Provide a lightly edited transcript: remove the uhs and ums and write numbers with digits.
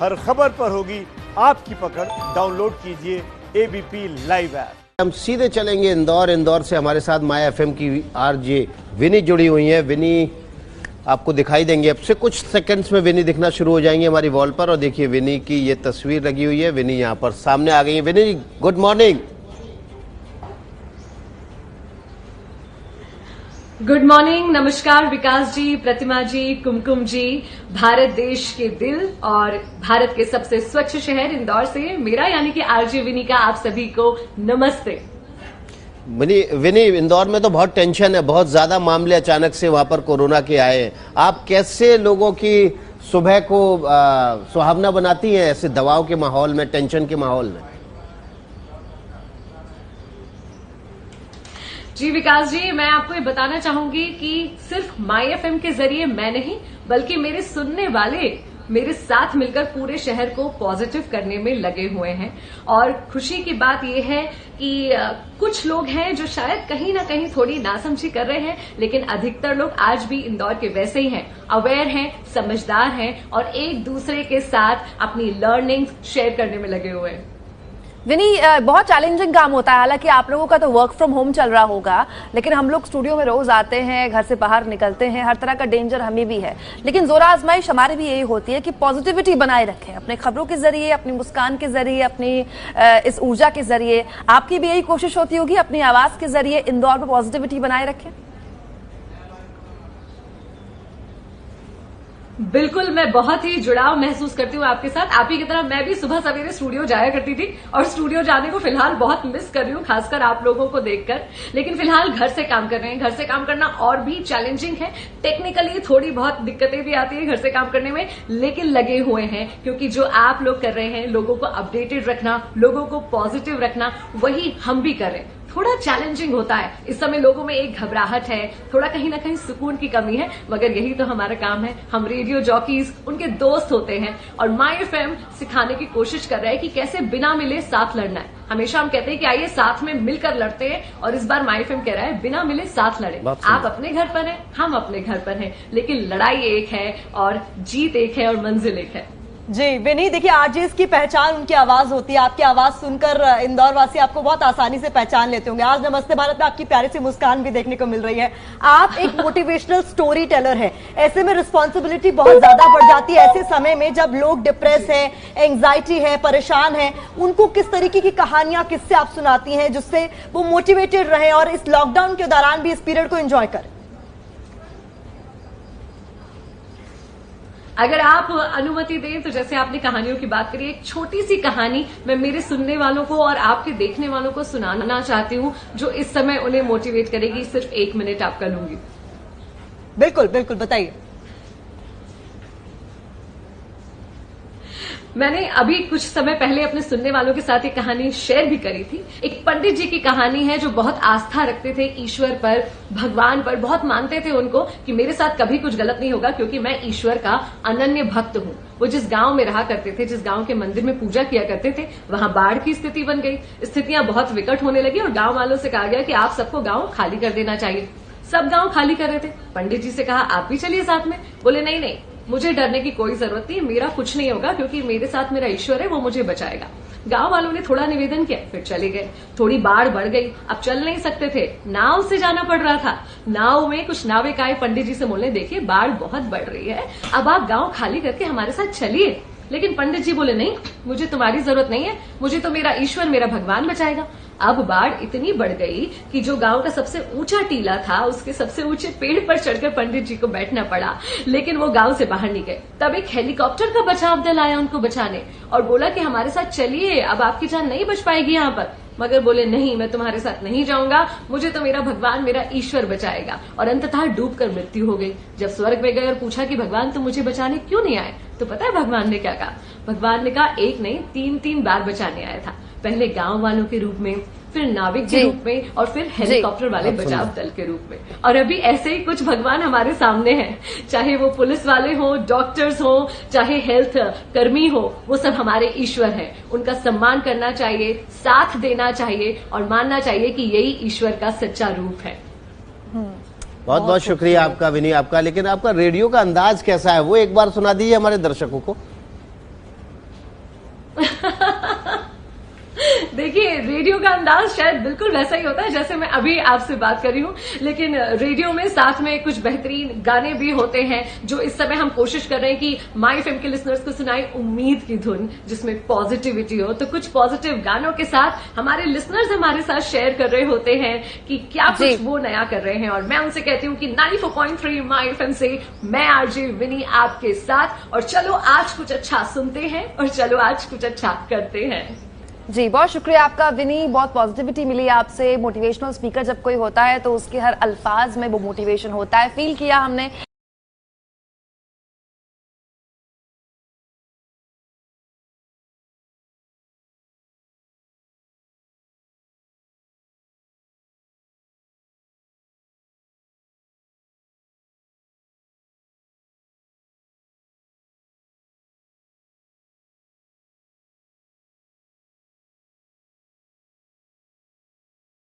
हर खबर पर होगी आपकी पकड़। डाउनलोड कीजिए एबीपी लाइव ऐप। हम सीधे चलेंगे इंदौर। इंदौर से हमारे साथ माया एफएम की आरजे विनी जुड़ी हुई है। विनी आपको दिखाई देंगे, अब से कुछ सेकंड्स में विनी दिखना शुरू हो जाएंगे हमारी वॉल पर। और देखिए विनी की ये तस्वीर लगी हुई है। विनी यहाँ पर सामने आ गई है। विनी, गुड मॉर्निंग। गुड मॉर्निंग, नमस्कार विकास जी, प्रतिमा जी, कुमकुम जी। भारत देश के दिल और भारत के सबसे स्वच्छ शहर इंदौर से मेरा यानी कि आरजे विनी का आप सभी को नमस्ते। विनी, इंदौर में तो बहुत टेंशन है, बहुत ज्यादा मामले अचानक से वहां पर कोरोना के आए हैं। आप कैसे लोगों की सुबह को सुहावना बनाती हैं ऐसे दबाव के माहौल में, टेंशन के माहौल में? जी विकास जी, मैं आपको ये बताना चाहूंगी कि सिर्फ माई एफएम के जरिए मैं नहीं बल्कि मेरे सुनने वाले मेरे साथ मिलकर पूरे शहर को पॉजिटिव करने में लगे हुए हैं। और खुशी की बात यह है कि कुछ लोग हैं जो शायद कहीं ना कहीं थोड़ी नासमझी कर रहे हैं, लेकिन अधिकतर लोग आज भी इंदौर के वैसे ही हैं, अवेयर हैं, समझदार हैं और एक दूसरे के साथ अपनी लर्निंग्स शेयर करने में लगे हुए हैं। विनी, बहुत चैलेंजिंग काम होता है। हालांकि आप लोगों का तो वर्क फ्रॉम होम चल रहा होगा, लेकिन हम लोग स्टूडियो में रोज आते हैं, घर से बाहर निकलते हैं, हर तरह का डेंजर हमें भी है। लेकिन जोर आजमाइश हमारी भी यही होती है कि पॉजिटिविटी बनाए रखें अपने खबरों के जरिए, अपनी मुस्कान के जरिए, अपनी इस ऊर्जा के जरिए। आपकी भी यही कोशिश होती होगी अपनी आवाज के जरिए इंदौर में पॉजिटिविटी बनाए रखें? बिल्कुल, मैं बहुत ही जुड़ाव महसूस करती हूँ आपके साथ। आप ही की तरह मैं भी सुबह सवेरे स्टूडियो जाया करती थी और स्टूडियो जाने को फिलहाल बहुत मिस कर रही हूँ, खासकर आप लोगों को देखकर। लेकिन फिलहाल घर से काम कर रहे हैं। घर से काम करना और भी चैलेंजिंग है, टेक्निकली थोड़ी बहुत दिक्कतें भी आती है घर से काम करने में, लेकिन लगे हुए हैं क्योंकि जो आप लोग कर रहे हैं, लोगों को अपडेटेड रखना, लोगों को पॉजिटिव रखना, वही हम भी कर रहे हैं। थोड़ा चैलेंजिंग होता है इस समय, लोगों में एक घबराहट है, थोड़ा कहीं ना कहीं सुकून की कमी है, मगर यही तो हमारा काम है। हम रेडियो जॉकीज उनके दोस्त होते हैं और माई एफएम सिखाने की कोशिश कर रहा है कि कैसे बिना मिले साथ लड़ना है। हमेशा हम कहते हैं कि आइए साथ में मिलकर लड़ते हैं, और इस बार माई एफएम कह रहा है बिना मिले साथ लड़े। आप अपने घर पर हैं, हम अपने घर पर हैं, लेकिन लड़ाई एक है और जीत एक है और मंजिल एक है। जी विनी, देखिए आरजेस की पहचान उनकी आवाज होती है। आपकी आवाज सुनकर इंदौर वासी आपको बहुत आसानी से पहचान लेते होंगे। आज नमस्ते भारत में आपकी प्यारी सी मुस्कान भी देखने को मिल रही है। आप एक मोटिवेशनल स्टोरी टेलर है। ऐसे में रिस्पॉन्सिबिलिटी बहुत ज्यादा बढ़ जाती है। ऐसे समय में जब लोग डिप्रेस है, एंग्जाइटी है, परेशान है, उनको किस तरीके की कहानियां, किससे आप सुनाती हैं जिससे वो मोटिवेटेड रहे और इस लॉकडाउन के दौरान भी इस पीरियड को एंजॉय करें? अगर आप अनुमति दें तो जैसे आपने कहानियों की बात करी, एक छोटी सी कहानी मैं मेरे सुनने वालों को और आपके देखने वालों को सुनाना चाहती हूँ, जो इस समय उन्हें मोटिवेट करेगी। सिर्फ 1 मिनट आपका लूंगी। बिल्कुल बिल्कुल, बताइए। मैंने अभी कुछ समय पहले अपने सुनने वालों के साथ एक कहानी शेयर भी करी थी। एक पंडित जी की कहानी है जो बहुत आस्था रखते थे ईश्वर पर, भगवान पर, बहुत मानते थे उनको कि मेरे साथ कभी कुछ गलत नहीं होगा क्योंकि मैं ईश्वर का अनन्य भक्त हूँ। वो जिस गांव में रहा करते थे, जिस गांव के मंदिर में पूजा किया करते थे, वहां बाढ़ की स्थिति बन गई। स्थितियां बहुत विकट होने लगी और गांव वालों से कहा गया कि आप सबको गांव खाली कर देना चाहिए। सब गांव खाली कर रहे थे। पंडित जी से कहा आप भी चलिए साथ में। बोले नहीं नहीं, मुझे डरने की कोई जरूरत नहीं, मेरा कुछ नहीं होगा क्योंकि मेरे साथ मेरा ईश्वर है, वो मुझे बचाएगा। गांव वालों ने थोड़ा निवेदन किया, फिर चले गए। थोड़ी बाढ़ बढ़ गई, अब चल नहीं सकते थे, नाव से जाना पड़ रहा था। नाव में कुछ नाविक आए पंडित जी से बोलने, देखिए बाढ़ बहुत बढ़ रही है, अब आप गांव खाली करके हमारे साथ चलिए। लेकिन पंडित जी बोले नहीं, मुझे तुम्हारी जरूरत नहीं है, मुझे तो मेरा ईश्वर, मेरा भगवान बचाएगा। अब बाढ़ इतनी बढ़ गई कि जो गांव का सबसे ऊंचा टीला था, उसके सबसे ऊंचे पेड़ पर चढ़कर पंडित जी को बैठना पड़ा, लेकिन वो गांव से बाहर नहीं गए। तब एक हेलीकॉप्टर का बचाव दल आया उनको बचाने और बोला कि हमारे साथ चलिए, अब आपकी जान नहीं बच पाएगी यहाँ पर। मगर बोले नहीं, मैं तुम्हारे साथ नहीं जाऊंगा, मुझे तो मेरा भगवान, मेरा ईश्वर बचाएगा। और अंततः डूबकर मृत्यु हो गई। जब स्वर्ग में गए और पूछा कि भगवान तुम मुझे बचाने क्यों नहीं आए, तो पता है भगवान ने क्या कहा? भगवान ने कहा एक नहीं 3 बार बचाने आया था। पहले गांव वालों के रूप में, फिर नाविक के रूप में और फिर हेलीकॉप्टर वाले बचाव दल के रूप में। और अभी ऐसे ही कुछ भगवान हमारे सामने हैं, चाहे वो पुलिस वाले हो, डॉक्टर्स हो, चाहे हेल्थ कर्मी हो, वो सब हमारे ईश्वर हैं। उनका सम्मान करना चाहिए, साथ देना चाहिए और मानना चाहिए कि यही ईश्वर का सच्चा रूप है। बहुत बहुत शुक्रिया आपका विनी, आपका। लेकिन आपका रेडियो का अंदाज कैसा है, वो एक बार सुना दीजिए हमारे दर्शकों को। देखिए, रेडियो का अंदाज शायद बिल्कुल वैसा ही होता है जैसे मैं अभी आपसे बात कर रही हूँ, लेकिन रेडियो में साथ में कुछ बेहतरीन गाने भी होते हैं जो इस समय हम कोशिश कर रहे हैं कि माय एफएम के लिसनर्स को सुनाए उम्मीद की धुन जिसमें पॉजिटिविटी हो। तो कुछ पॉजिटिव गानों के साथ हमारे लिसनर्स हमारे साथ शेयर कर रहे होते हैं कि क्या कुछ वो नया कर रहे हैं, और मैं उनसे कहती हूँ कि 94.3 माय एफएम से मैं आरजे विनी आपके साथ। और चलो आज कुछ अच्छा सुनते हैं और चलो आज कुछ अच्छा करते हैं। जी, बहुत शुक्रिया आपका विनी। बहुत पॉजिटिविटी मिली आपसे। मोटिवेशनल स्पीकर जब कोई होता है तो उसके हर अल्फाज में वो मोटिवेशन होता है, फील किया हमने।